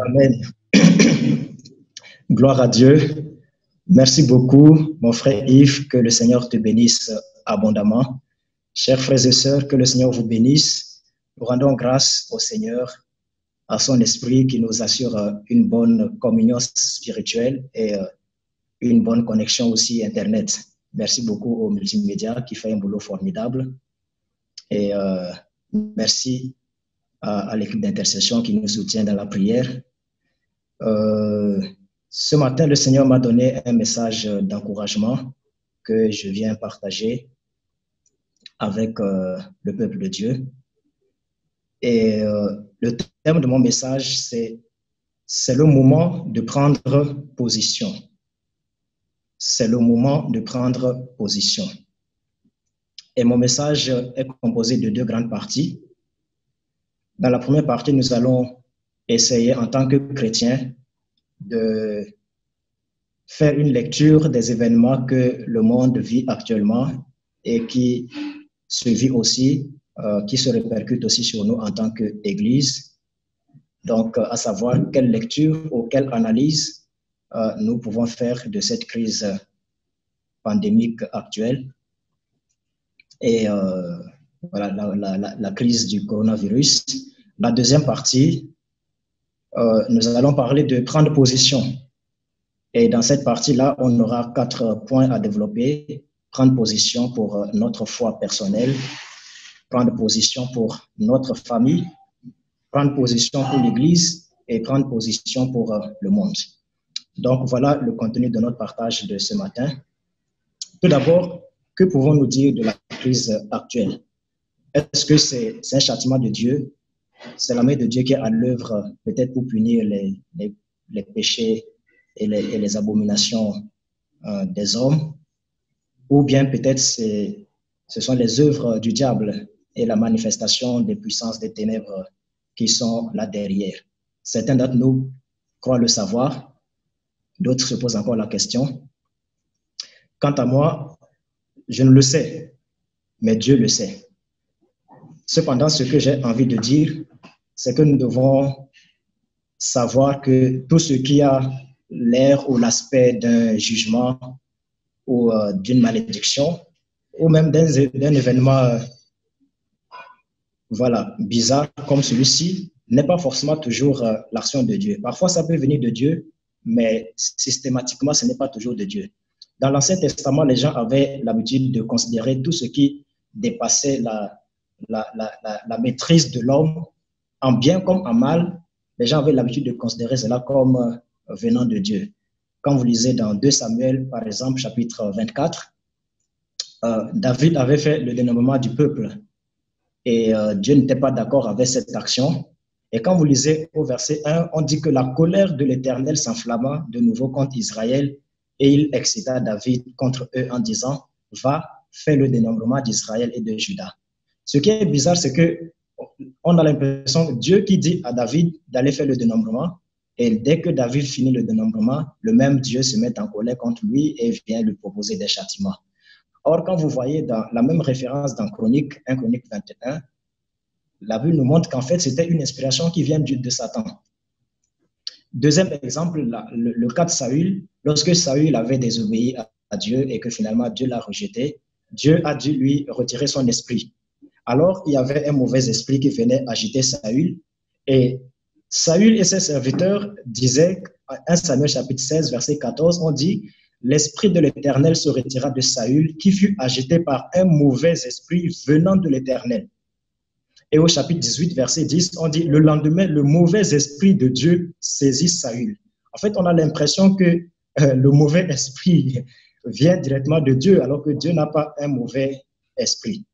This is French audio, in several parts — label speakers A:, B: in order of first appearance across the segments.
A: Amen. Gloire à Dieu. Merci beaucoup, mon frère Yves. Que le Seigneur te bénisse abondamment. Chers frères et sœurs, que le Seigneur vous bénisse. Nous rendons grâce au Seigneur, à son esprit qui nous assure une bonne communion spirituelle et une bonne connexion aussi Internet. Merci beaucoup au multimédia qui fait un boulot formidable. Et merci à l'équipe d'intercession qui nous soutient dans la prière. Ce matin, le Seigneur m'a donné un message d'encouragement que je viens partager avec le peuple de Dieu. Et le thème de mon message, c'est le moment de prendre position. C'est le moment de prendre position. Et mon message est composé de deux grandes parties. Dans la première partie, nous allons essayer en tant que chrétiens de faire une lecture des événements que le monde vit actuellement et qui se vit aussi, qui se répercute aussi sur nous en tant qu'Église. Donc, à savoir quelle lecture ou quelle analyse nous pouvons faire de cette crise pandémique actuelle et voilà, la crise du coronavirus. La deuxième partie, nous allons parler de prendre position. Et dans cette partie-là, on aura 4 points à développer. Prendre position pour notre foi personnelle, prendre position pour notre famille, prendre position pour l'Église et prendre position pour le monde. Donc, voilà le contenu de notre partage de ce matin. Tout d'abord, que pouvons-nous dire de la crise actuelle? Est-ce que c'est un châtiment de Dieu? C'est la main de Dieu qui est à l'œuvre, peut-être pour punir les péchés et les abominations des hommes? Ou bien peut-être ce sont les œuvres du diable et la manifestation des puissances des ténèbres qui sont là derrière. Certains d'entre nous croient le savoir, d'autres se posent encore la question. Quant à moi, je ne le sais, mais Dieu le sait. Cependant, ce que j'ai envie de dire, c'est que nous devons savoir que tout ce qui a l'air ou l'aspect d'un jugement ou d'une malédiction, ou même d'un événement voilà, bizarre comme celui-ci, n'est pas forcément toujours l'action de Dieu. Parfois, ça peut venir de Dieu, mais systématiquement, ce n'est pas toujours de Dieu. Dans l'Ancien Testament, les gens avaient l'habitude de considérer tout ce qui dépassait la maîtrise de l'homme, en bien comme en mal. Les gens avaient l'habitude de considérer cela comme venant de Dieu. Quand vous lisez dans 2 Samuel, par exemple, chapitre 24, David avait fait le dénombrement du peuple et Dieu n'était pas d'accord avec cette action. Et quand vous lisez au verset 1, on dit que la colère de l'Éternel s'enflamma de nouveau contre Israël et il excita David contre eux en disant « Va, fais le dénombrement d'Israël et de Juda ». Ce qui est bizarre, c'est qu'on a l'impression que Dieu qui dit à David d'aller faire le dénombrement, et dès que David finit le dénombrement, le même Dieu se met en colère contre lui et vient lui proposer des châtiments. Or, quand vous voyez dans la même référence dans Chronique 1 Chronique 21, la Bible nous montre qu'en fait, c'était une inspiration qui vient de Satan. Deuxième exemple, le cas de Saül. Lorsque Saül avait désobéi à Dieu et que finalement Dieu l'a rejeté, Dieu a dû lui retirer son esprit. Alors, il y avait un mauvais esprit qui venait agiter Saül. Et Saül et ses serviteurs disaient, 1 Samuel chapitre 16, verset 14, on dit « L'esprit de l'Éternel se retira de Saül, qui fut agité par un mauvais esprit venant de l'Éternel. » Et au chapitre 18, verset 10, on dit « Le lendemain, le mauvais esprit de Dieu saisit Saül. » En fait, on a l'impression que le mauvais esprit vient directement de Dieu, alors que Dieu n'a pas un mauvais esprit.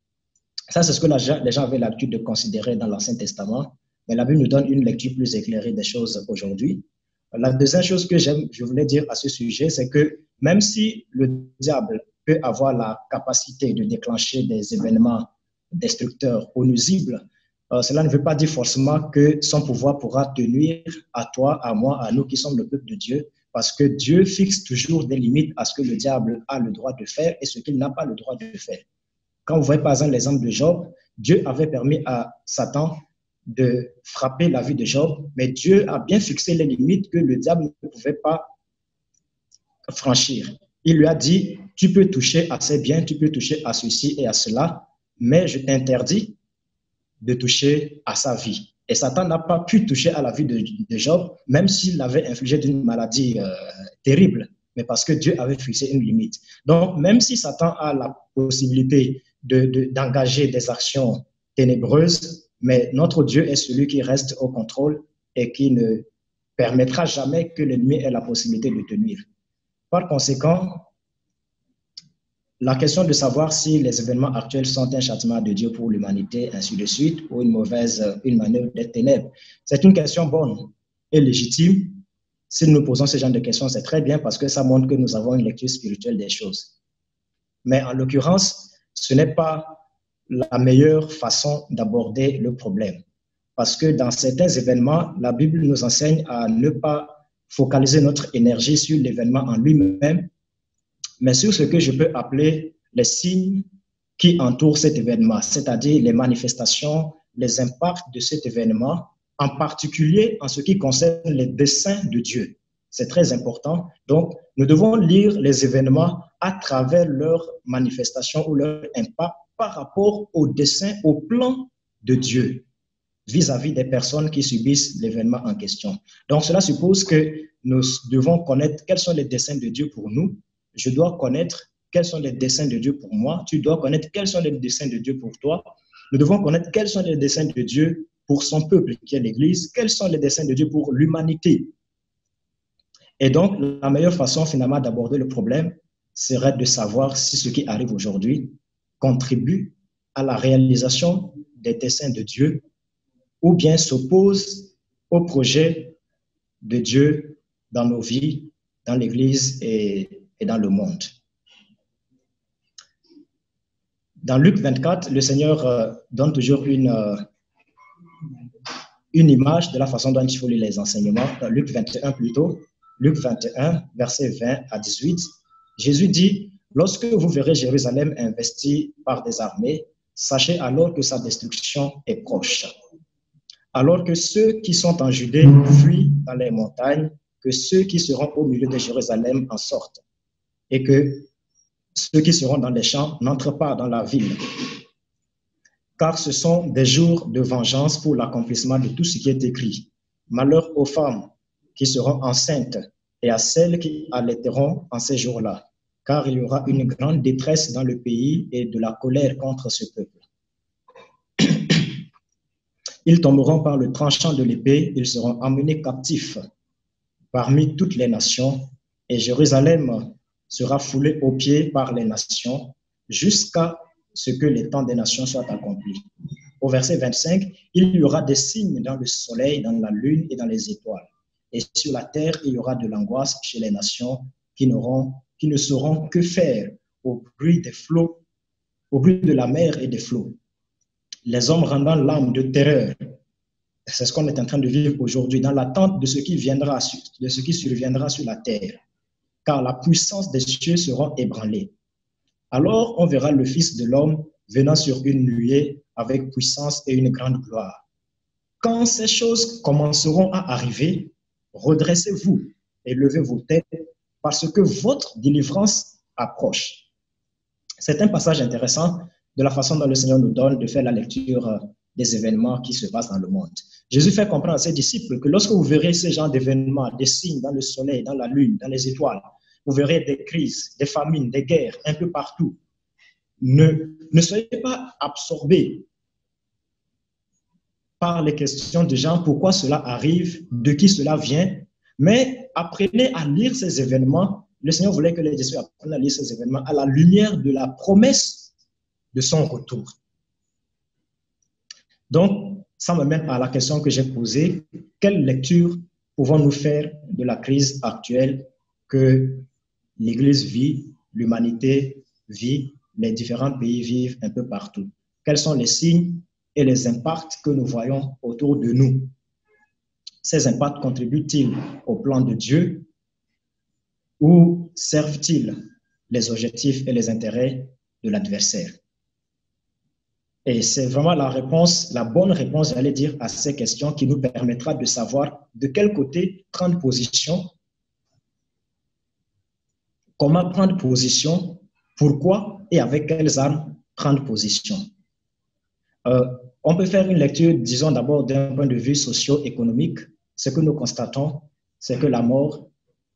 A: Ça, c'est ce que les gens avaient l'habitude de considérer dans l'Ancien Testament. Mais la Bible nous donne une lecture plus éclairée des choses aujourd'hui. La deuxième chose que je voulais dire à ce sujet, c'est que même si le diable peut avoir la capacité de déclencher des événements destructeurs ou nuisibles, cela ne veut pas dire forcément que son pouvoir pourra tenir à toi, à moi, à nous qui sommes le peuple de Dieu, parce que Dieu fixe toujours des limites à ce que le diable a le droit de faire et ce qu'il n'a pas le droit de faire. Quand vous voyez par exemple l'exemple de Job, Dieu avait permis à Satan de frapper la vie de Job, mais Dieu a bien fixé les limites que le diable ne pouvait pas franchir. Il lui a dit, tu peux toucher à ces biens, tu peux toucher à ceci et à cela, mais je t'interdis de toucher à sa vie. Et Satan n'a pas pu toucher à la vie de Job, même s'il l'avait infligé d'une maladie terrible, mais parce que Dieu avait fixé une limite. Donc, même si Satan a la possibilité d'engager des actions ténébreuses, mais notre Dieu est celui qui reste au contrôle et qui ne permettra jamais que l'ennemi ait la possibilité de tenir. Par conséquent, la question de savoir si les événements actuels sont un châtiment de Dieu pour l'humanité, ainsi de suite, ou une manœuvre des ténèbres, c'est une question bonne et légitime. Si nous posons ce genre de questions, c'est très bien parce que ça montre que nous avons une lecture spirituelle des choses. Mais en l'occurrence, ce n'est pas la meilleure façon d'aborder le problème. Parce que dans certains événements, la Bible nous enseigne à ne pas focaliser notre énergie sur l'événement en lui-même, mais sur ce que je peux appeler les signes qui entourent cet événement, c'est-à-dire les manifestations, les impacts de cet événement, en particulier en ce qui concerne les desseins de Dieu. C'est très important. Donc, nous devons lire les événements à travers leurs manifestations ou leur impact par rapport aux desseins, au plan de Dieu vis-à-vis des personnes qui subissent l'événement en question. Donc, cela suppose que nous devons connaître quels sont les desseins de Dieu pour nous. Je dois connaître quels sont les desseins de Dieu pour moi. Tu dois connaître quels sont les desseins de Dieu pour toi. Nous devons connaître quels sont les desseins de Dieu pour son peuple qui est l'Église, quels sont les desseins de Dieu pour l'humanité. Et donc, la meilleure façon finalement d'aborder le problème serait de savoir si ce qui arrive aujourd'hui contribue à la réalisation des desseins de Dieu ou bien s'oppose au projet de Dieu dans nos vies, dans l'Église et dans le monde. Dans Luc 24, le Seigneur donne toujours une image de la façon dont il faut lire les enseignements. Luc 21 plutôt, Luc 21, versets 20 à 18, Jésus dit, « Lorsque vous verrez Jérusalem investie par des armées, sachez alors que sa destruction est proche. Alors que ceux qui sont en Judée fuient dans les montagnes, que ceux qui seront au milieu de Jérusalem en sortent, et que ceux qui seront dans les champs n'entrent pas dans la ville. Car ce sont des jours de vengeance pour l'accomplissement de tout ce qui est écrit. Malheur aux femmes qui seront enceintes et à celles qui allaiteront en ces jours-là, car il y aura une grande détresse dans le pays et de la colère contre ce peuple. Ils tomberont par le tranchant de l'épée, ils seront emmenés captifs parmi toutes les nations, et Jérusalem sera foulée aux pieds par les nations, jusqu'à ce que les temps des nations soient accomplis. Au verset 25, il y aura des signes dans le soleil, dans la lune et dans les étoiles. Et sur la terre, il y aura de l'angoisse chez les nations qui ne sauront que faire au bruit des flots, au bruit de la mer et des flots. Les hommes rendant l'âme de terreur. C'est ce qu'on est en train de vivre aujourd'hui, dans l'attente de ce qui viendra, de ce qui surviendra sur la terre. Car la puissance des cieux sera ébranlée. Alors on verra le Fils de l'homme venant sur une nuée avec puissance et une grande gloire. Quand ces choses commenceront à arriver, redressez-vous et levez vos têtes parce que votre délivrance approche. C'est un passage intéressant de la façon dont le Seigneur nous donne de faire la lecture des événements qui se passent dans le monde. Jésus fait comprendre à ses disciples que lorsque vous verrez ce genre d'événements, des signes dans le soleil, dans la lune, dans les étoiles, vous verrez des crises, des famines, des guerres un peu partout. Ne soyez pas absorbés par les questions de gens, pourquoi cela arrive, de qui cela vient, mais apprenez à lire ces événements. Le Seigneur voulait que les disciples apprennent à lire ces événements à la lumière de la promesse de son retour. Donc, ça me mène à la question que j'ai posée, quelle lecture pouvons-nous faire de la crise actuelle que l'Église vit, l'humanité vit, les différents pays vivent un peu partout? Quels sont les signes et les impacts que nous voyons autour de nous? Ces impacts contribuent-ils au plan de Dieu ou servent-ils les objectifs et les intérêts de l'adversaire? Et c'est vraiment la réponse, la bonne réponse, j'allais dire, à ces questions qui nous permettra de savoir de quel côté prendre position, comment prendre position, pourquoi et avec quelles armes prendre position. On peut faire une lecture, disons d'abord d'un point de vue socio-économique. Ce que nous constatons, c'est que la mort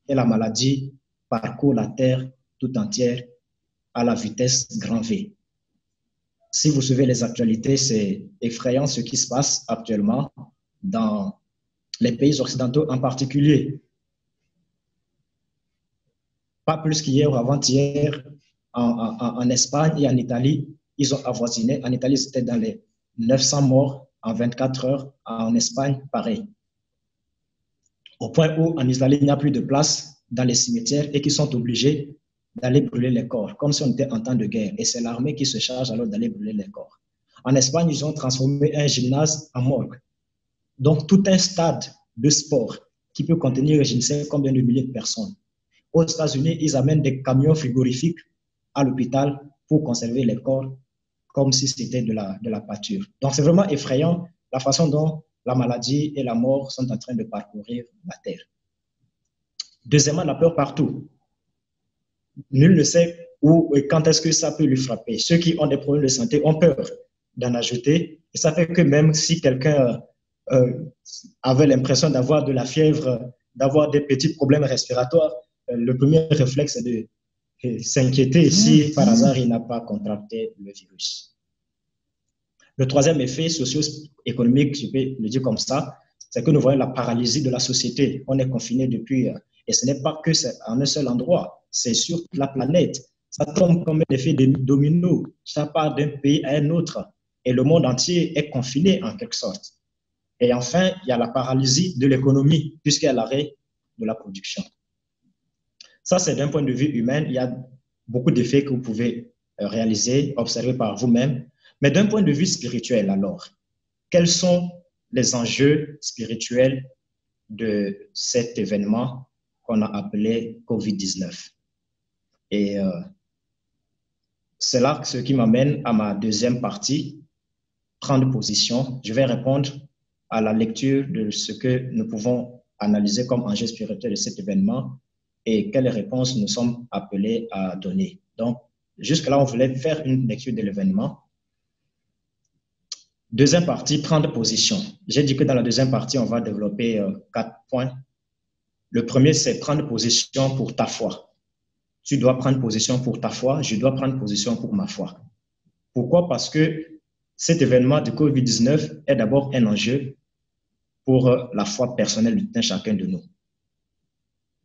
A: et la maladie parcourent la Terre tout entière à la vitesse grand V. Si vous suivez les actualités, c'est effrayant ce qui se passe actuellement dans les pays occidentaux en particulier. Pas plus qu'hier ou avant-hier, en Espagne et en Italie, ils ont avoisiné. En Italie, c'était dans les 900 morts en 24 heures. En Espagne, pareil. Au point où en Italie, il n'y a plus de place dans les cimetières et qu'ils sont obligés d'aller brûler les corps, comme si on était en temps de guerre. Et c'est l'armée qui se charge alors d'aller brûler les corps. En Espagne, ils ont transformé un gymnase en morgue. Donc, tout un stade de sport qui peut contenir, je ne sais combien de milliers de personnes. Aux États-Unis, ils amènent des camions frigorifiques à l'hôpital pour conserver les corps comme si c'était de la pâture. Donc, c'est vraiment effrayant la façon dont la maladie et la mort sont en train de parcourir la Terre. Deuxièmement, la peur partout. Nul ne sait où et quand est-ce que ça peut lui frapper. Ceux qui ont des problèmes de santé ont peur d'en ajouter. Et ça fait que même si quelqu'un avait l'impression d'avoir de la fièvre, d'avoir des petits problèmes respiratoires, le premier réflexe est de s'inquiéter si par hasard il n'a pas contracté le virus. Le troisième effet socio-économique, je peux le dire comme ça, c'est que nous voyons la paralysie de la société. On est confiné depuis, et ce n'est pas que en un seul endroit, c'est sur toute la planète. Ça tombe comme un effet de domino. Ça part d'un pays à un autre et le monde entier est confiné en quelque sorte. Et enfin, il y a la paralysie de l'économie puisqu'il y a l'arrêt de la production. Ça, c'est d'un point de vue humain. Il y a beaucoup d'effets que vous pouvez réaliser, observer par vous-même. Mais d'un point de vue spirituel, alors, quels sont les enjeux spirituels de cet événement qu'on a appelé COVID-19? Et c'est là ce qui m'amène à ma deuxième partie, prendre position. Je vais répondre à la lecture de ce que nous pouvons analyser comme enjeu spirituel de cet événement et quelles réponses nous sommes appelés à donner. Donc, jusque-là, on voulait faire une lecture de l'événement. Deuxième partie, prendre position. J'ai dit que dans la deuxième partie, on va développer 4 points. Le premier, c'est prendre position pour ta foi. Tu dois prendre position pour ta foi, je dois prendre position pour ma foi. Pourquoi? Parce que cet événement de COVID-19 est d'abord un enjeu pour la foi personnelle de chacun de nous.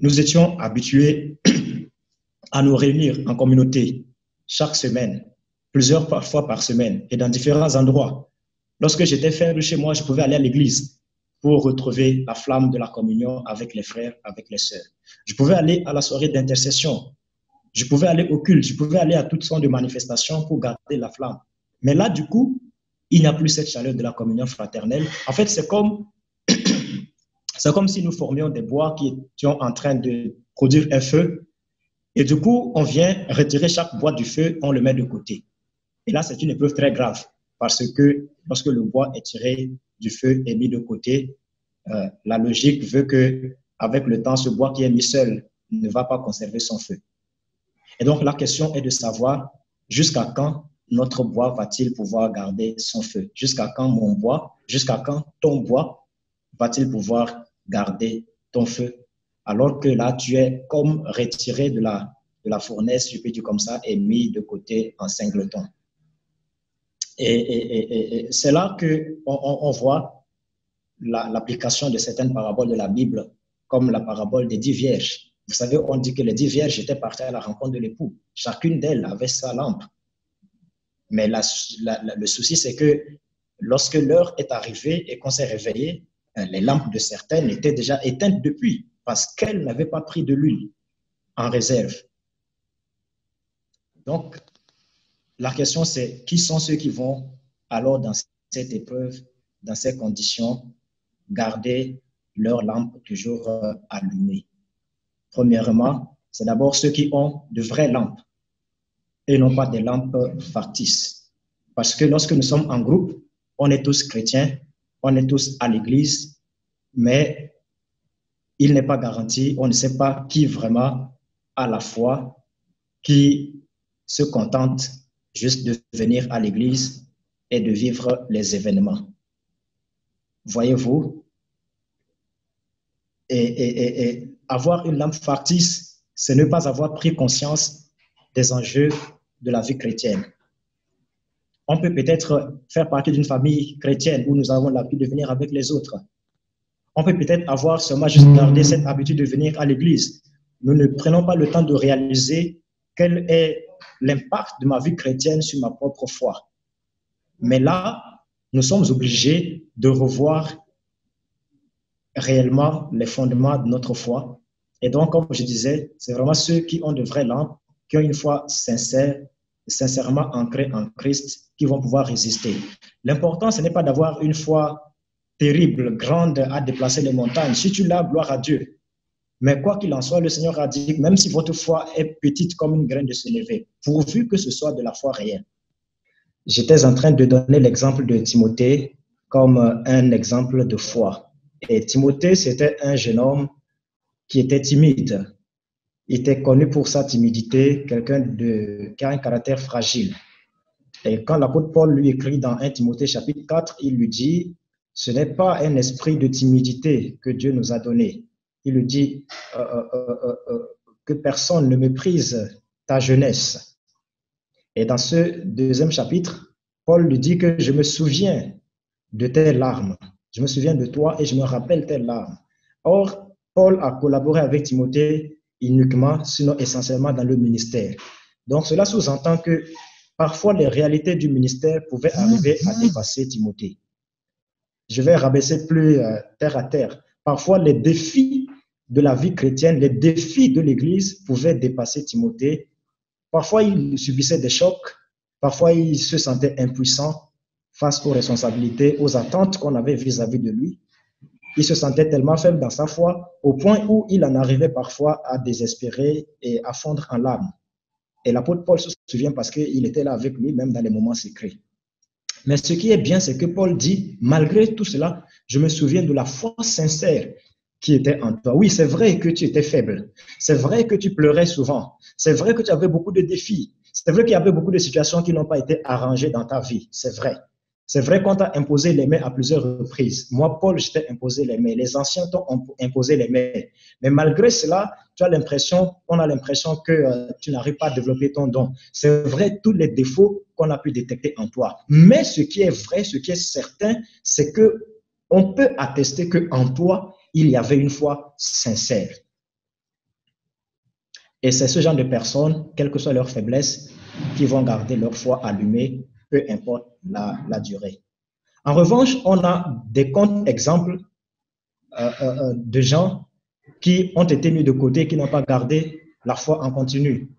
A: Nous étions habitués à nous réunir en communauté chaque semaine, plusieurs fois par semaine et dans différents endroits. Lorsque j'étais faible chez moi, je pouvais aller à l'église pour retrouver la flamme de la communion avec les frères, avec les sœurs. Je pouvais aller à la soirée d'intercession. Je pouvais aller au culte. Je pouvais aller à toutes sortes de manifestations pour garder la flamme. Mais là, du coup, il n'y a plus cette chaleur de la communion fraternelle. En fait, c'est comme si nous formions des bois qui étaient en train de produire un feu. Et du coup, on vient retirer chaque bois du feu, on le met de côté. Et là, c'est une épreuve très grave. Parce que lorsque le bois est tiré du feu et mis de côté, la logique veut qu'avec le temps, ce bois qui est mis seul ne va pas conserver son feu. Et donc, la question est de savoir jusqu'à quand notre bois va-t-il pouvoir garder son feu? Jusqu'à quand mon bois, jusqu'à quand ton bois va-t-il pouvoir garder ton feu? Alors que là, tu es comme retiré de la fournaise, je peux dire comme ça, et mis de côté en singleton. Et c'est là qu'on voit l'application de certaines paraboles de la Bible, comme la parabole des 10 vierges. Vous savez, on dit que les 10 vierges étaient parties à la rencontre de l'époux. Chacune d'elles avait sa lampe. Mais le souci, c'est que lorsque l'heure est arrivée et qu'on s'est réveillé, les lampes de certaines étaient déjà éteintes depuis parce qu'elles n'avaient pas pris de l'huile en réserve. Donc, la question c'est qui sont ceux qui vont alors dans cette épreuve, dans ces conditions, garder leur lampe toujours allumée. Premièrement, c'est d'abord ceux qui ont de vraies lampes et non pas des lampes factices. Parce que lorsque nous sommes en groupe, on est tous chrétiens, on est tous à l'église, mais il n'est pas garanti, on ne sait pas qui vraiment a la foi, qui se contente juste de venir à l'église et de vivre les événements. Voyez-vous, et avoir une lampe factice, c'est ne pas avoir pris conscience des enjeux de la vie chrétienne. On peut peut-être faire partie d'une famille chrétienne où nous avons l'habitude de venir avec les autres. On peut peut-être avoir seulement juste gardé cette habitude de venir à l'église. Nous ne prenons pas le temps de réaliser quel est l'impact de ma vie chrétienne sur ma propre foi. Mais là, nous sommes obligés de revoir réellement les fondements de notre foi. Et donc, comme je disais, c'est vraiment ceux qui ont de vraies lampes, qui ont une foi sincère, sincèrement ancrée en Christ, qui vont pouvoir résister. L'important, ce n'est pas d'avoir une foi terrible, grande, à déplacer les montagnes. Si tu l'as, gloire à Dieu. Mais quoi qu'il en soit, le Seigneur a dit, même si votre foi est petite comme une graine de sénévé, pourvu que ce soit de la foi réelle. J'étais en train de donner l'exemple de Timothée comme un exemple de foi. Et Timothée, c'était un jeune homme qui était timide. Il était connu pour sa timidité, quelqu'un qui a un caractère fragile. Et quand l'apôtre Paul lui écrit dans 1 Timothée chapitre 4, il lui dit, ce n'est pas un esprit de timidité que Dieu nous a donné. Il lui dit que personne ne méprise ta jeunesse. Et dans ce deuxième chapitre, Paul lui dit que je me souviens de tes larmes. Je me souviens de toi et je me rappelle tes larmes. Or, Paul a collaboré avec Timothée uniquement, sinon essentiellement dans le ministère. Donc, cela sous-entend que parfois les réalités du ministère pouvaient arriver à dépasser Timothée. Je vais rabaisser plus terre à terre. Parfois, les défis de la vie chrétienne, les défis de l'Église pouvaient dépasser Timothée. Parfois, il subissait des chocs. Parfois, il se sentait impuissant face aux responsabilités, aux attentes qu'on avait vis-à-vis de lui. Il se sentait tellement faible dans sa foi au point où il en arrivait parfois à désespérer et à fondre en larmes. Et l'apôtre Paul se souvient parce qu'il était là avec lui, même dans les moments secrets. Mais ce qui est bien, c'est que Paul dit, malgré tout cela, je me souviens de la foi sincère qui était en toi. Oui, c'est vrai que tu étais faible. C'est vrai que tu pleurais souvent. C'est vrai que tu avais beaucoup de défis. C'est vrai qu'il y avait beaucoup de situations qui n'ont pas été arrangées dans ta vie. C'est vrai. C'est vrai qu'on t'a imposé les mains à plusieurs reprises. Moi, Paul, je t'ai imposé les mains. Les anciens t'ont imposé les mains. Mais malgré cela, on a l'impression que tu n'arrives pas à développer ton don. C'est vrai, tous les défauts qu'on a pu détecter en toi. Mais ce qui est vrai, ce qui est certain, c'est que on peut attester qu'en toi, il y avait une foi sincère. Et c'est ce genre de personnes, quelle que soit leur faiblesse, qui vont garder leur foi allumée, peu importe la durée. En revanche, on a des contre-exemples de gens qui ont été mis de côté, qui n'ont pas gardé la foi en continu.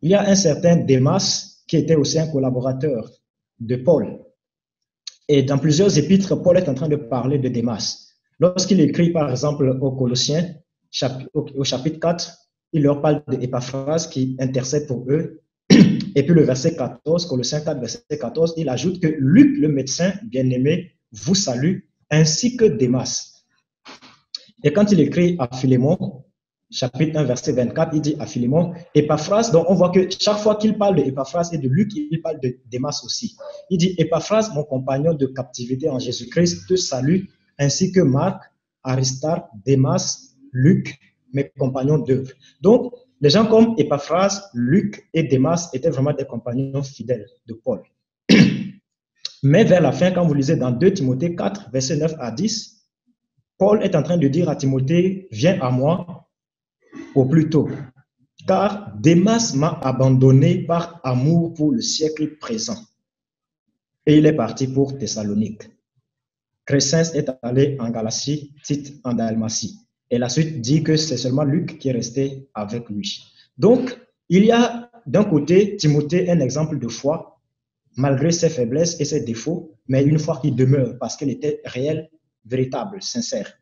A: Il y a un certain Démas qui était aussi un collaborateur de Paul. Et dans plusieurs épîtres, Paul est en train de parler de Démas. Lorsqu'il écrit, par exemple, aux Colossiens, au chapitre 4, il leur parle d'Épaphras qui intercède pour eux. Et puis le verset 14, Colossiens 4, verset 14, il ajoute que Luc, le médecin bien-aimé, vous salue, ainsi que Démas. Et quand il écrit à Philémon, chapitre 1, verset 24, il dit à Philémon, Épaphras, donc on voit que chaque fois qu'il parle de Épaphras et de Luc, il parle de Démas aussi. Il dit, Épaphras, mon compagnon de captivité en Jésus-Christ, te salue, ainsi que Marc, Aristarque, Démas, Luc, mes compagnons d'œuvre. Donc, les gens comme Épaphras, Luc et Démas étaient vraiment des compagnons fidèles de Paul. Mais vers la fin, quand vous lisez dans 2 Timothée 4, versets 9 à 10, Paul est en train de dire à Timothée, viens à moi au plus tôt, car Démas m'a abandonné par amour pour le siècle présent. Et il est parti pour Thessalonique. Crescens est allé en Galatie, Tite en Dalmatie. Et la suite dit que c'est seulement Luc qui est resté avec lui. Donc, il y a d'un côté Timothée, un exemple de foi, malgré ses faiblesses et ses défauts, mais une foi qui demeure parce qu'elle était réelle, véritable, sincère.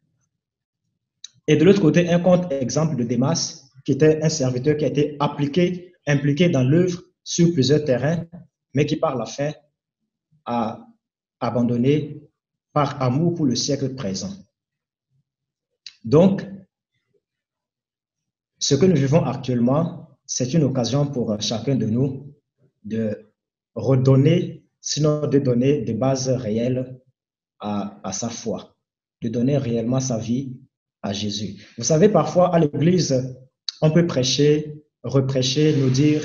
A: Et de l'autre côté, un contre-exemple de Démas, qui était un serviteur qui a été impliqué dans l'œuvre sur plusieurs terrains, mais qui par la fin a abandonné par amour pour le siècle présent. Donc, ce que nous vivons actuellement, c'est une occasion pour chacun de nous de redonner, sinon de donner des bases réelles à sa foi, de donner réellement sa vie à Jésus. Vous savez, parfois à l'église, on peut prêcher, reprêcher, nous dire,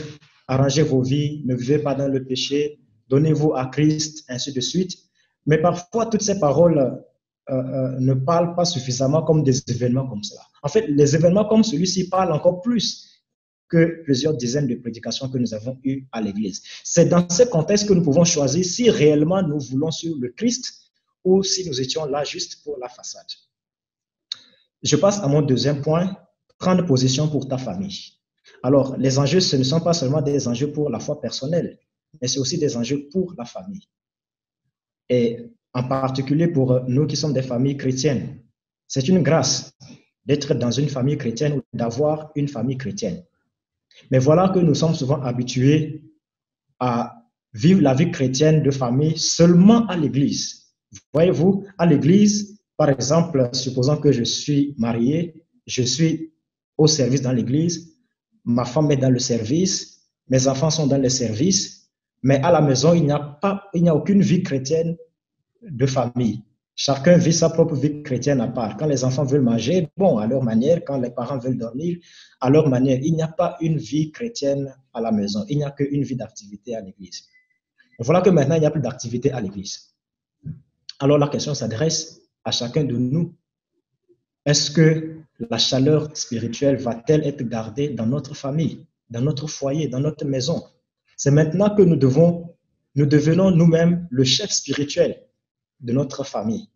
A: arrangez vos vies, ne vivez pas dans le péché, donnez-vous à Christ, ainsi de suite. Mais parfois, toutes ces paroles ne parlent pas suffisamment comme des événements comme cela. En fait, les événements comme celui-ci parlent encore plus que plusieurs dizaines de prédications que nous avons eues à l'église. C'est dans ce contexte que nous pouvons choisir si réellement nous voulons suivre le Christ ou si nous étions là juste pour la façade. Je passe à mon deuxième point, prendre position pour ta famille. Alors, les enjeux, ce ne sont pas seulement des enjeux pour la foi personnelle, mais c'est aussi des enjeux pour la famille. Et en particulier pour nous qui sommes des familles chrétiennes. C'est une grâce d'être dans une famille chrétienne ou d'avoir une famille chrétienne. Mais voilà que nous sommes souvent habitués à vivre la vie chrétienne de famille seulement à l'église. Voyez-vous, à l'église, par exemple, supposons que je suis marié, je suis au service dans l'église, ma femme est dans le service, mes enfants sont dans le service, mais à la maison, il n'y a aucune vie chrétienne de famille. Chacun vit sa propre vie chrétienne à part. Quand les enfants veulent manger, bon, à leur manière. Quand les parents veulent dormir, à leur manière. Il n'y a pas une vie chrétienne à la maison. Il n'y a qu'une vie d'activité à l'église. Voilà que maintenant, il n'y a plus d'activité à l'église. Alors la question s'adresse à chacun de nous. Est-ce que la chaleur spirituelle va-t-elle être gardée dans notre famille, dans notre foyer, dans notre maison? C'est maintenant que nous devenons nous-mêmes le chef spirituel de notre famille.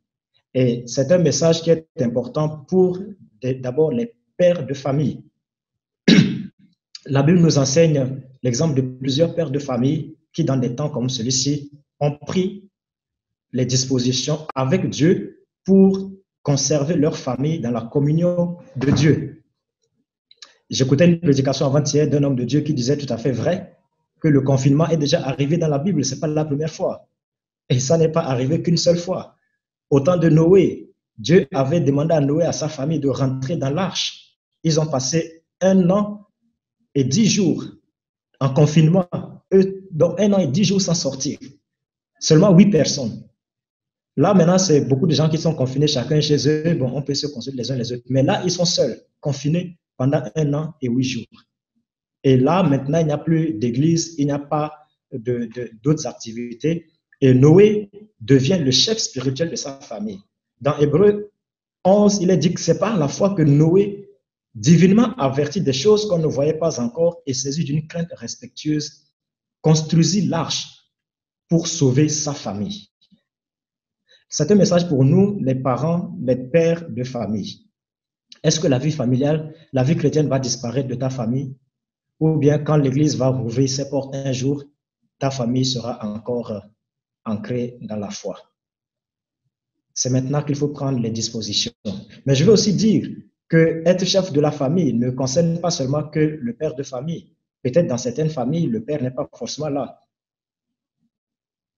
A: Et c'est un message qui est important pour d'abord les pères de famille. La Bible nous enseigne l'exemple de plusieurs pères de famille qui, dans des temps comme celui-ci, ont pris les dispositions avec Dieu pour conserver leur famille dans la communion de Dieu. J'écoutais une prédication avant-hier d'un homme de Dieu qui disait tout à fait vrai que le confinement est déjà arrivé dans la Bible, ce n'est pas la première fois. Et ça n'est pas arrivé qu'une seule fois. Au temps de Noé, Dieu avait demandé à Noé et à sa famille de rentrer dans l'arche. Ils ont passé 1 an et 10 jours en confinement, donc 1 an et 10 jours sans sortir. Seulement 8 personnes. Là, maintenant, c'est beaucoup de gens qui sont confinés chacun chez eux. Bon, on peut se consulter les uns les autres. Mais là, ils sont seuls, confinés pendant 1 an et 8 jours. Et là, maintenant, il n'y a plus d'église, il n'y a pas d'autres activités. Et Noé devient le chef spirituel de sa famille. Dans Hébreux 11, il est dit que c'est par la foi que Noé, divinement averti des choses qu'on ne voyait pas encore et saisi d'une crainte respectueuse, construisit l'arche pour sauver sa famille. C'est un message pour nous, les parents, les pères de famille. Est-ce que la vie familiale, la vie chrétienne va disparaître de ta famille? Ou bien quand l'Église va rouvrir ses portes un jour, ta famille sera encore ancrée dans la foi? C'est maintenant qu'il faut prendre les dispositions. Mais je veux aussi dire que être chef de la famille ne concerne pas seulement que le père de famille. Peut-être dans certaines familles, le père n'est pas forcément là.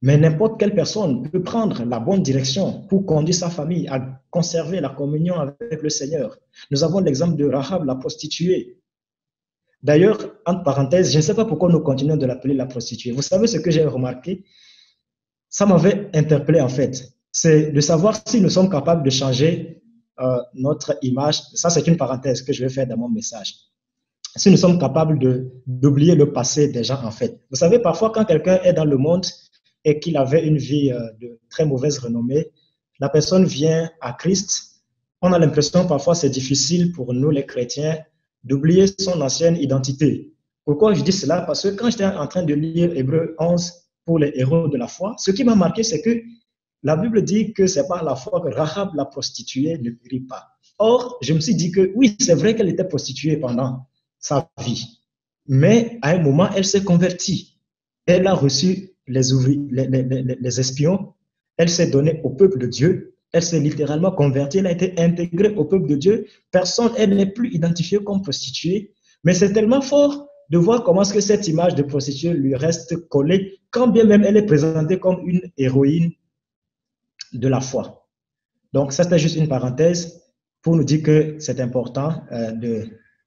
A: Mais n'importe quelle personne peut prendre la bonne direction pour conduire sa famille à conserver la communion avec le Seigneur. Nous avons l'exemple de Rahab, la prostituée. D'ailleurs, entre parenthèses, je ne sais pas pourquoi nous continuons de l'appeler la prostituée. Vous savez ce que j'ai remarqué? Ça m'avait interpellé en fait. C'est de savoir si nous sommes capables de changer notre image. Ça, c'est une parenthèse que je vais faire dans mon message. Si nous sommes capables d'oublier le passé des gens en fait. Vous savez, parfois quand quelqu'un est dans le monde et qu'il avait une vie de très mauvaise renommée, la personne vient à Christ. On a l'impression parfois c'est difficile pour nous les chrétiens d'oublier son ancienne identité. Pourquoi je dis cela? Parce que quand j'étais en train de lire Hébreux 11 pour les héros de la foi, ce qui m'a marqué, c'est que la Bible dit que c'est par la foi que Rahab, la prostituée, ne périt pas. Or, je me suis dit que oui, c'est vrai qu'elle était prostituée pendant sa vie, mais à un moment, elle s'est convertie. Elle a reçu les espions, elle s'est donnée au peuple de Dieu, elle s'est littéralement convertie, elle a été intégrée au peuple de Dieu. Personne, elle n'est plus identifiée comme prostituée, mais c'est tellement fort de voir comment est-ce que cette image de prostituée lui reste collée, quand bien même elle est présentée comme une héroïne de la foi. Donc, ça, c'était juste une parenthèse pour nous dire que c'est important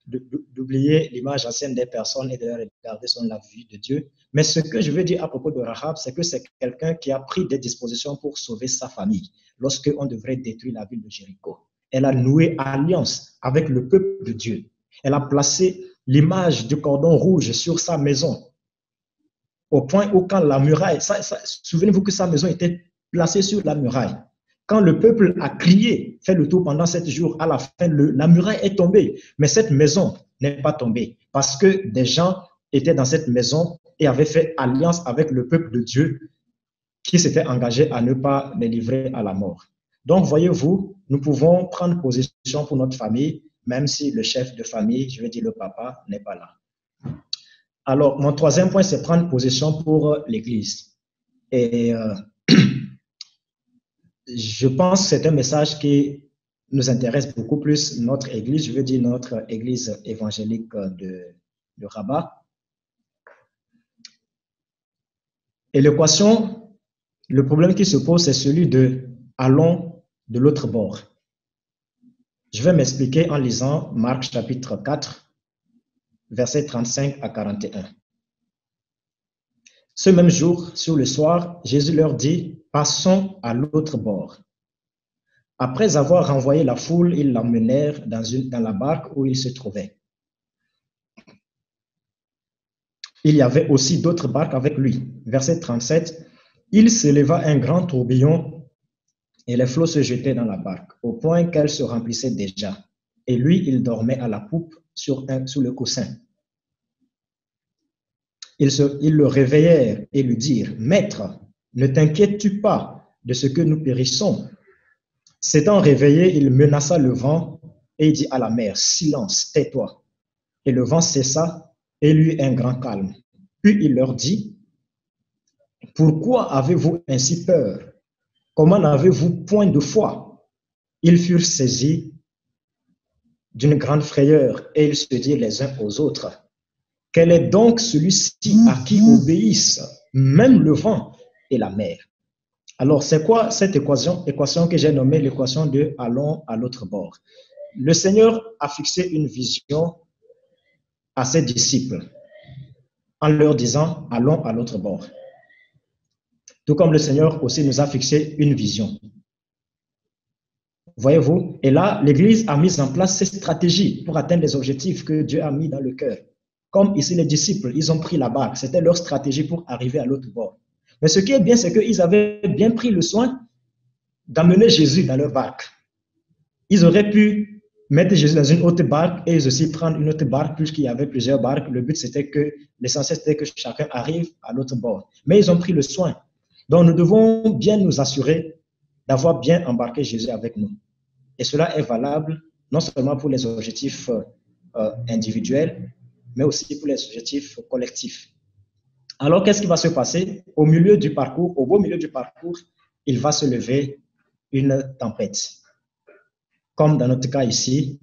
A: d'oublier l'image ancienne des personnes et de regarder sur la vie de Dieu. Mais ce que je veux dire à propos de Rahab, c'est que c'est quelqu'un qui a pris des dispositions pour sauver sa famille lorsqu'on devrait détruire la ville de Jéricho. Elle a noué alliance avec le peuple de Dieu. Elle a placé l'image du cordon rouge sur sa maison, au point où quand la muraille, souvenez-vous que sa maison était placée sur la muraille. Quand le peuple a crié, fait le tour pendant 7 jours, à la fin, la muraille est tombée. Mais cette maison n'est pas tombée parce que des gens étaient dans cette maison et avaient fait alliance avec le peuple de Dieu qui s'était engagé à ne pas les livrer à la mort. Donc, voyez-vous, nous pouvons prendre position pour notre famille, même si le chef de famille, je veux dire le papa, n'est pas là. Alors, mon troisième point, c'est prendre position pour l'Église. Et je pense que c'est un message qui nous intéresse beaucoup plus, notre Église, je veux dire notre Église évangélique de Rabat. Et l'équation, le problème qui se pose, c'est celui de « allons de l'autre bord ». Je vais m'expliquer en lisant Marc chapitre 4, versets 35 à 41. Ce même jour, sur le soir, Jésus leur dit, « Passons à l'autre bord. » Après avoir renvoyé la foule, ils l'emmenèrent dans la barque où il se trouvait. Il y avait aussi d'autres barques avec lui. Verset 37, « Il s'éleva un grand tourbillon et les flots se jetaient dans la barque, au point qu'elle se remplissait déjà. Et lui, il dormait à la poupe sous le coussin. Ils le réveillèrent et lui dirent, « Maître, ne t'inquiètes-tu pas de ce que nous périssons ?» S'étant réveillé, il menaça le vent et dit à la mer, « Silence, tais-toi. » Et le vent cessa et il eut un grand calme. Puis il leur dit, « Pourquoi avez-vous ainsi peur? Comment n'avez-vous point de foi? » Ils furent saisis d'une grande frayeur et ils se dirent les uns aux autres, « Quel est donc celui-ci à qui obéissent même le vent et la mer? » Alors, c'est quoi cette équation que j'ai nommée l'équation de « allons à l'autre bord ». Le Seigneur a fixé une vision à ses disciples en leur disant « allons à l'autre bord ». Tout comme le Seigneur aussi nous a fixé une vision. Voyez-vous? Et là, l'Église a mis en place ces stratégies pour atteindre les objectifs que Dieu a mis dans le cœur. Comme ici, les disciples, ils ont pris la barque. C'était leur stratégie pour arriver à l'autre bord. Mais ce qui est bien, c'est qu'ils avaient bien pris le soin d'amener Jésus dans leur barque. Ils auraient pu mettre Jésus dans une autre barque et aussi prendre une autre barque puisqu'il y avait plusieurs barques. Le but, c'était que l'essentiel, c'était que chacun arrive à l'autre bord. Mais ils ont pris le soin. Donc, nous devons bien nous assurer d'avoir bien embarqué Jésus avec nous. Et cela est valable non seulement pour les objectifs individuels, mais aussi pour les objectifs collectifs. Alors, qu'est-ce qui va se passer? Au milieu du parcours, au beau milieu du parcours, il va se lever une tempête. Comme dans notre cas ici,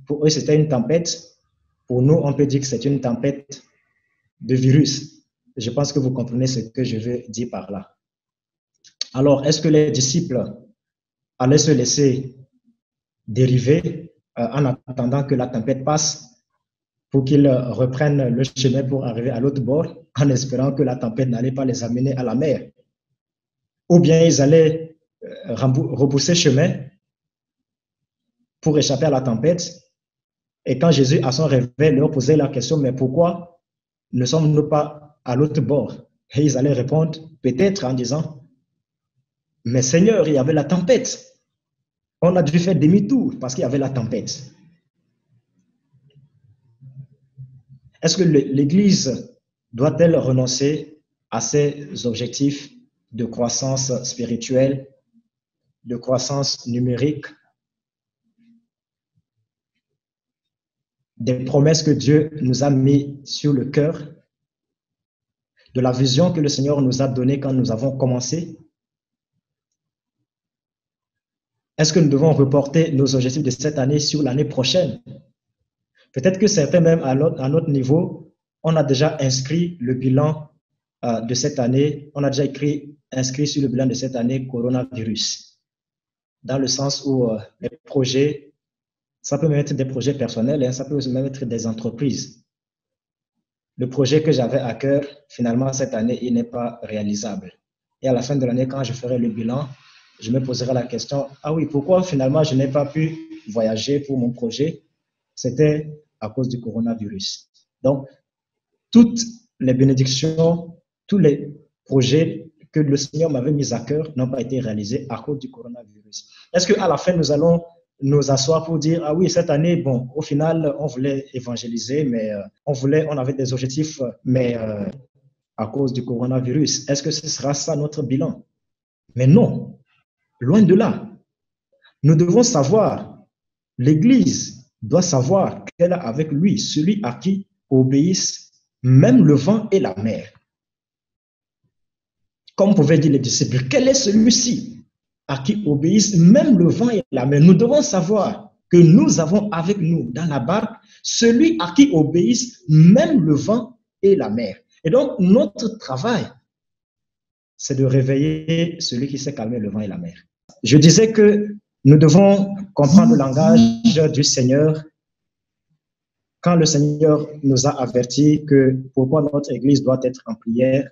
A: pour eux, c'était une tempête. Pour nous, on peut dire que c'est une tempête de virus. Je pense que vous comprenez ce que je veux dire par là. Alors, est-ce que les disciples allaient se laisser dériver en attendant que la tempête passe pour qu'ils reprennent le chemin pour arriver à l'autre bord, en espérant que la tempête n'allait pas les amener à la mer? Ou bien ils allaient repousser chemin pour échapper à la tempête? Et quand Jésus, à son réveil, leur posait la question, mais pourquoi ne sommes-nous pas à l'autre bord? Et ils allaient répondre, peut-être en disant, mais Seigneur, il y avait la tempête. On a dû faire demi-tour parce qu'il y avait la tempête. Est-ce que l'Église doit-elle renoncer à ses objectifs de croissance spirituelle, de croissance numérique, des promesses que Dieu nous a mis sur le cœur, de la vision que le Seigneur nous a donnée quand nous avons commencé? Est-ce que nous devons reporter nos objectifs de cette année sur l'année prochaine? Peut-être que certains, même à notre niveau, on a déjà inscrit le bilan de cette année, on a déjà inscrit sur le bilan de cette année coronavirus, dans le sens où les projets, ça peut même être des projets personnels, hein, ça peut même être des entreprises. Le projet que j'avais à cœur, finalement, cette année, il n'est pas réalisable. Et à la fin de l'année, quand je ferai le bilan, je me poserai la question, ah oui, pourquoi finalement je n'ai pas pu voyager pour mon projet? C'était à cause du coronavirus. Donc, toutes les bénédictions, tous les projets que le Seigneur m'avait mis à cœur n'ont pas été réalisés à cause du coronavirus. Est-ce qu'à la fin, nous allons nous asseoir pour dire, ah oui, cette année, bon, au final, on voulait évangéliser, mais on avait des objectifs, mais à cause du coronavirus, est-ce que ce sera ça notre bilan? Mais non, loin de là. Nous devons savoir, l'Église doit savoir qu'elle a avec lui celui à qui obéissent même le vent et la mer. Comme pouvaient dire les disciples, quel est celui-ci à qui obéissent même le vent et la mer? Nous devons savoir que nous avons avec nous dans la barque celui à qui obéissent même le vent et la mer. Et donc, notre travail, c'est de réveiller celui qui sait calmer le vent et la mer. Je disais que nous devons comprendre le langage du Seigneur quand le Seigneur nous a avertis que pourquoi notre Église doit être en prière.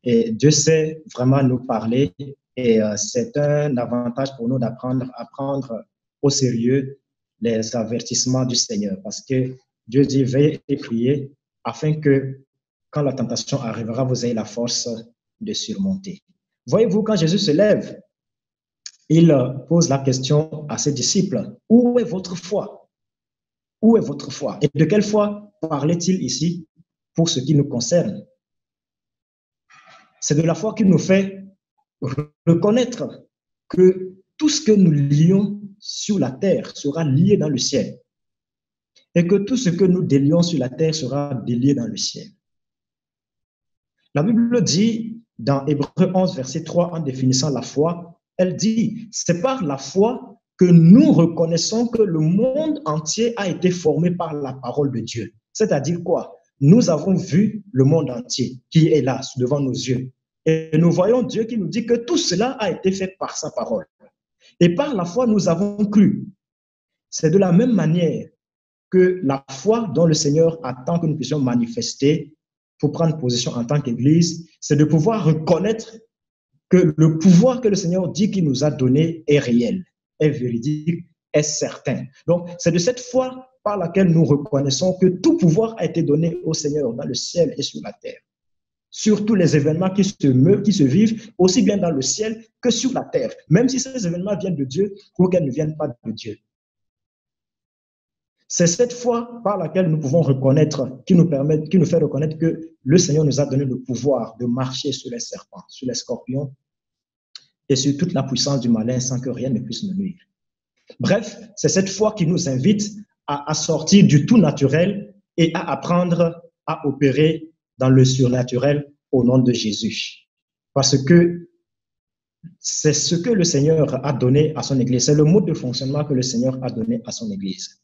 A: Et Dieu sait vraiment nous parler et c'est un avantage pour nous d'apprendre à prendre au sérieux les avertissements du Seigneur parce que Dieu dit veillez et priez afin que quand la tentation arrivera, vous ayez la force de surmonter. Voyez-vous, quand Jésus se lève, il pose la question à ses disciples, où est votre foi? Où est votre foi? Et de quelle foi parlait-il ici pour ce qui nous concerne? C'est de la foi qui nous fait reconnaître que tout ce que nous lions sur la terre sera lié dans le ciel et que tout ce que nous délions sur la terre sera délié dans le ciel. La Bible dit dans Hébreux 11, verset 3, en définissant la foi, elle dit, c'est par la foi que nous reconnaissons que le monde entier a été formé par la parole de Dieu. C'est-à-dire quoi? Nous avons vu le monde entier qui est là, devant nos yeux. Et nous voyons Dieu qui nous dit que tout cela a été fait par sa parole. Et par la foi, nous avons cru. C'est de la même manière que la foi dont le Seigneur attend que nous puissions manifester pour prendre position en tant qu'Église, c'est de pouvoir reconnaître que le pouvoir que le Seigneur dit qu'il nous a donné est réel, est véridique, est certain. Donc, c'est de cette foi par laquelle nous reconnaissons que tout pouvoir a été donné au Seigneur dans le ciel et sur la terre. Sur tous les événements qui se vivent, aussi bien dans le ciel que sur la terre, même si ces événements viennent de Dieu ou qu'elles ne viennent pas de Dieu. C'est cette foi par laquelle nous pouvons reconnaître, qui nous fait reconnaître que le Seigneur nous a donné le pouvoir de marcher sur les serpents, sur les scorpions et sur toute la puissance du malin sans que rien ne puisse nous nuire. Bref, c'est cette foi qui nous invite à sortir du tout naturel et à apprendre à opérer dans le surnaturel au nom de Jésus. Parce que c'est ce que le Seigneur a donné à son Église. C'est le mode de fonctionnement que le Seigneur a donné à son Église.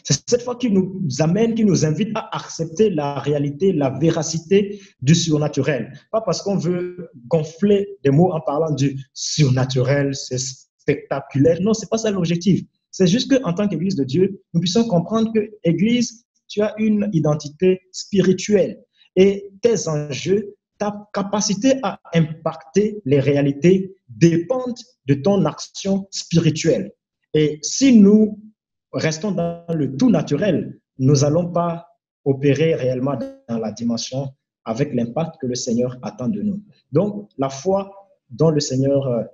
A: C'est cette foi qui nous amène, qui nous invite à accepter la réalité, la véracité du surnaturel. Pas parce qu'on veut gonfler des mots en parlant du surnaturel, c'est spectaculaire. Non, c'est pas ça l'objectif. C'est juste qu'en tant qu'Église de Dieu, nous puissions comprendre que Église, tu as une identité spirituelle et tes enjeux, ta capacité à impacter les réalités dépendent de ton action spirituelle. Et si nous restons dans le tout naturel, nous n'allons pas opérer réellement dans la dimension avec l'impact que le Seigneur attend de nous. Donc, la foi dont le Seigneur,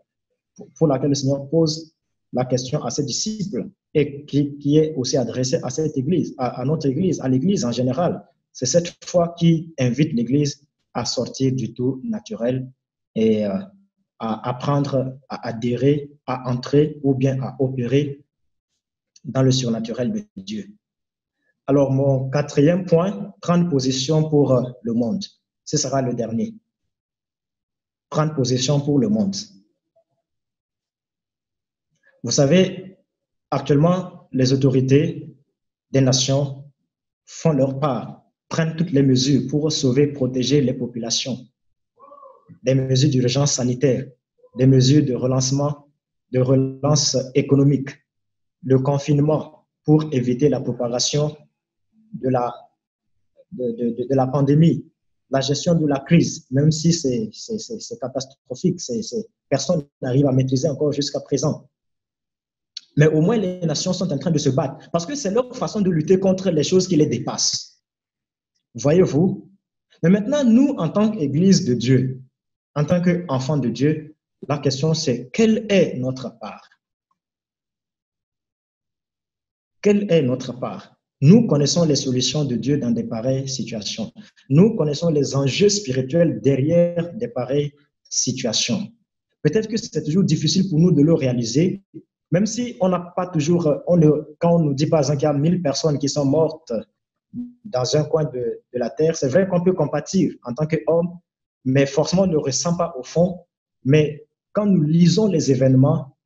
A: pour laquelle le Seigneur pose la question à ses disciples et qui est aussi adressée à cette Église, à notre Église, à l'Église en général, c'est cette foi qui invite l'Église à sortir du tout naturel et à apprendre à adhérer, à entrer ou bien à opérer dans le surnaturel de Dieu. Alors, mon quatrième point, prendre position pour le monde. Ce sera le dernier. Prendre position pour le monde. Vous savez, actuellement, les autorités des nations font leur part, prennent toutes les mesures pour sauver, protéger les populations. Des mesures d'urgence sanitaire, des mesures de relancement, de relance économique, le confinement pour éviter la propagation de la pandémie, la gestion de la crise, même si c'est catastrophique, personne n'arrive à maîtriser encore jusqu'à présent. Mais au moins, les nations sont en train de se battre parce que c'est leur façon de lutter contre les choses qui les dépassent. Voyez-vous? Mais maintenant, nous, en tant qu'Église de Dieu, en tant qu'enfants de Dieu, la question c'est quelle est notre part? Quelle est notre part? Nous connaissons les solutions de Dieu dans de pareilles situations. Nous connaissons les enjeux spirituels derrière de pareilles situations. Peut-être que c'est toujours difficile pour nous de le réaliser, même si on n'a pas toujours, quand on nous dit par exemple qu'il y a 1000 personnes qui sont mortes dans un coin de la terre, c'est vrai qu'on peut compatir en tant qu'homme, mais forcément on ne le ressent pas au fond. Mais quand nous lisons les événements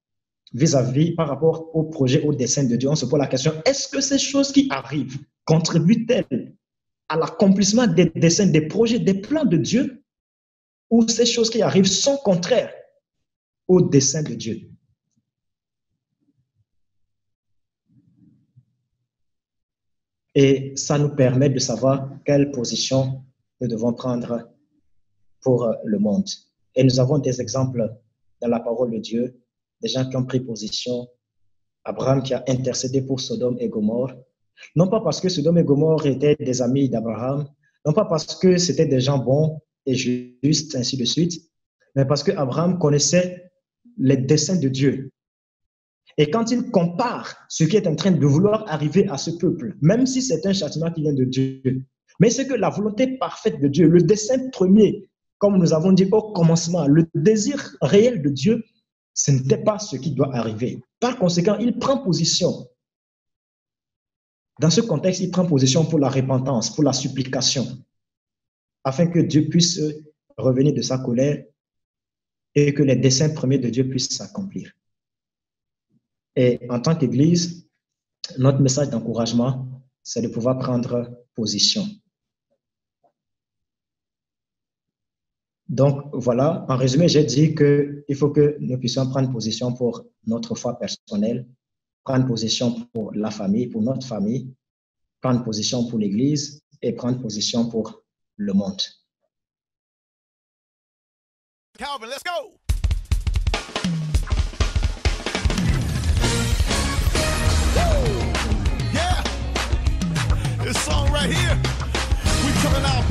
A: vis-à-vis par rapport au projet, au dessein de Dieu, on se pose la question, est-ce que ces choses qui arrivent contribuent-elles à l'accomplissement des desseins, des projets, des plans de Dieu, ou ces choses qui arrivent sont contraires au dessein de Dieu? Et ça nous permet de savoir quelle position nous devons prendre pour le monde. Et nous avons des exemples dans la parole de Dieu, des gens qui ont pris position. Abraham qui a intercédé pour Sodome et Gomorrhe, non pas parce que Sodome et Gomorrhe étaient des amis d'Abraham, non pas parce que c'était des gens bons et justes, ainsi de suite, mais parce que Abraham connaissait les desseins de Dieu. Et quand il compare ce qui est en train de vouloir arriver à ce peuple, même si c'est un châtiment qui vient de Dieu, mais c'est que la volonté parfaite de Dieu, le dessein premier, comme nous avons dit au commencement, le désir réel de Dieu, ce n'était pas ce qui doit arriver. Par conséquent, il prend position. Dans ce contexte, il prend position pour la repentance, pour la supplication, afin que Dieu puisse revenir de sa colère et que les desseins premiers de Dieu puissent s'accomplir. Et en tant qu'Église, notre message d'encouragement, c'est de pouvoir prendre position. Donc voilà, en résumé, j'ai dit qu'il faut que nous puissions prendre position pour notre foi personnelle, prendre position pour la famille, pour notre famille, prendre position pour l'Église et prendre position pour le monde.
B: Calvin, let's go! Woo! Yeah! This song right here, we coming out